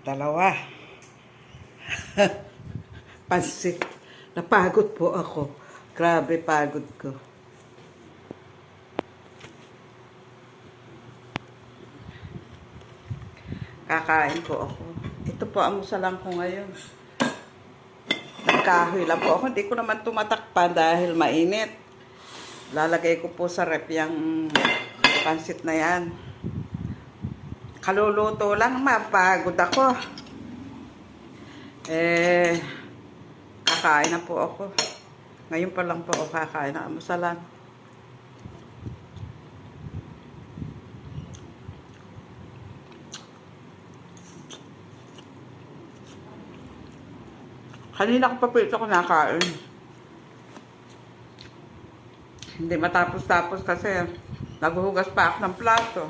Dalawa. Pansit. Napagod po ako. Grabe pagod ko. Kakain po ako. Ito po ang musalang ko ngayon. Nagkahoy lang po ako. Hindi ko naman tumatakpan dahil mainit. Lalagay ko po sa rep yung pansit na yan. Kaluluto lang, mapagod ako. Kakain na po ako. Ngayon pa lang po ako kakain na musalan. Kanina ko pa po ito kinakain. Hindi matapos-tapos kasi naghuhugas pa ako ng plato.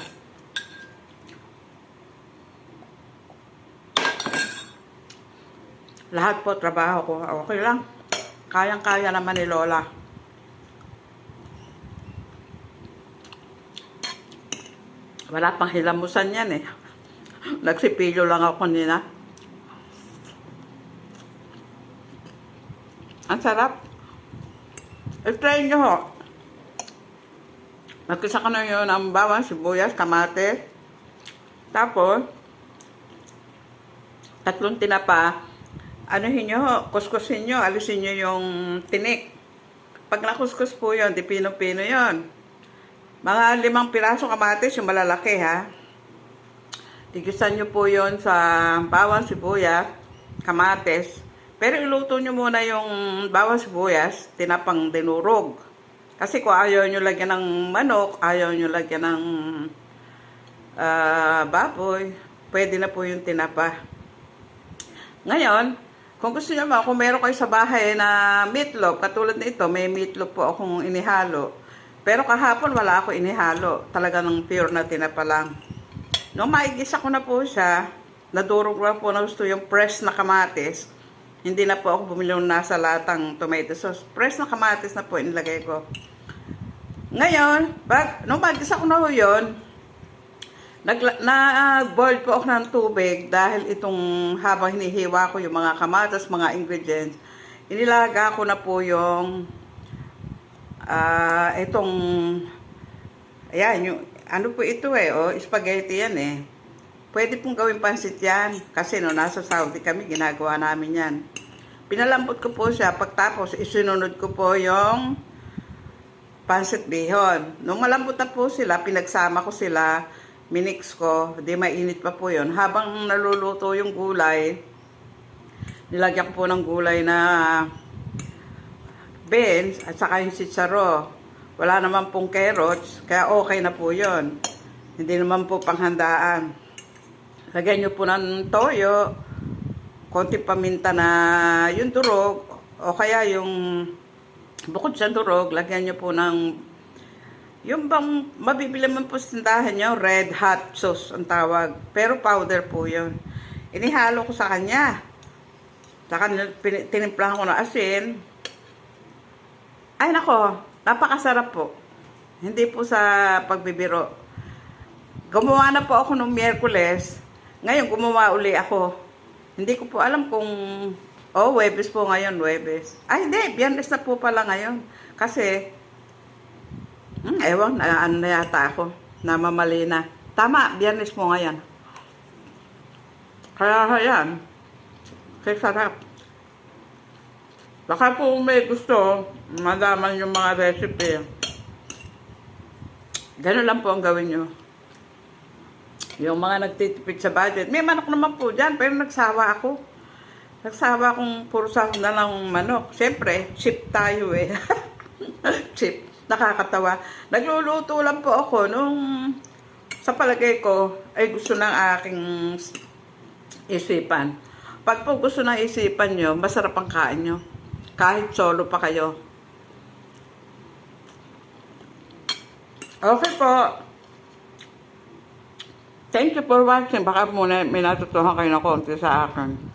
Lahat po trabaho ko. Okay lang. Kayang-kaya naman ni Lola. Wala pang hilamusan yan eh. Nagsipilyo lang ako nina. Ang sarap. I-try nyo ho. Magkisa ko na yun ang bawang, sibuyas, kamatis. Tapos, 3 tinapa. Anuhin nyo, kuskusin nyo, alisin nyo yung tinik. Pag nakuskus po yun, di pino-pino yun. Mga 5 piraso kamatis, yung malalaki ha. Tigisan nyo po yun sa bawang, sibuyas, kamatis. Pero iluto nyo muna yung bawang, sibuyas, tinapang dinurog. Kasi kung ayaw nyo lagyan ng manok, ayaw nyo lagyan ng baboy, pwede na po yung tinapa. Ngayon, kung gusto nyo kung meron kayo sa bahay na meatloaf, katulad nito, may meatloaf po akong inihalo. Pero kahapon wala ako inihalo. Talaga ng pure na tinapa lang. Nung maigisa ko na po siya, nadurog lang po na gusto yung fresh na kamatis. Hindi na po ako bumili ng nasa latang tomato sauce. Fresh na kamatis na po inilagay ko. Ngayon, nung maigisa ko na po yun, nag-boil po ako ng tubig dahil itong habang hinihiwa ko yung mga kamatis, mga ingredients, inilaga ko na po yung itong ayan, yung, ano po ito spaghetti yan eh. Pwede pong gawin pansit yan kasi no, nasa Saudi kami, ginagawa namin yan. Pinalambot ko po siya, pagtapos isinunod ko po yung pansit bihon. Nung malambot na po sila, pinagsama ko sila, minix ko, di mainit pa po yun. Habang naluluto yung gulay, nilagyan ko po ng gulay na beans at saka yung sitsaro. Wala naman pong carrots, kaya okay na po yun. Hindi naman po panghandaan. Lagyan nyo po ng toyo, konti paminta na yung durog, o kaya yung bukod sa durog, lagyan nyo po ng yung bang mabibili man po sa tindahan nyo, red hot sauce ang tawag. Pero powder po yun. Inihalo ko sa kanya. Saka tinimplahan ko ng asin. Ay nako, napakasarap po. Hindi po sa pagbibiro. Gumawa na po ako noong Miyerkules. Ngayon gumawa uli ako. Hindi ko po alam kung Huwebes po ngayon, Huwebes. Ay hindi, Biyernes na po pala ngayon. Kasi ewan, ano na yata ako. Namamali na. Tama, Biyernes po ngayon. Kaya yan. Kaya sarap. Baka po may gusto, malaman yung mga recipe. Ganun lang po ang gawin nyo. Yung mga nagtitipid sa budget. May manok naman po dyan, pero nagsawa ako. Nagsawa akong puro sahog na ng manok. Siyempre, cheap tayo eh. Cheap. Nakakatawa. Nagluluto lang po ako nung sa palagay ko ay gusto ng aking isipan. Pag po gusto ng isipan nyo, masarap ang kain nyo. Kahit solo pa kayo. Okay po. Thank you for watching. Baka muna may natutuhan kayo na konti sa akin.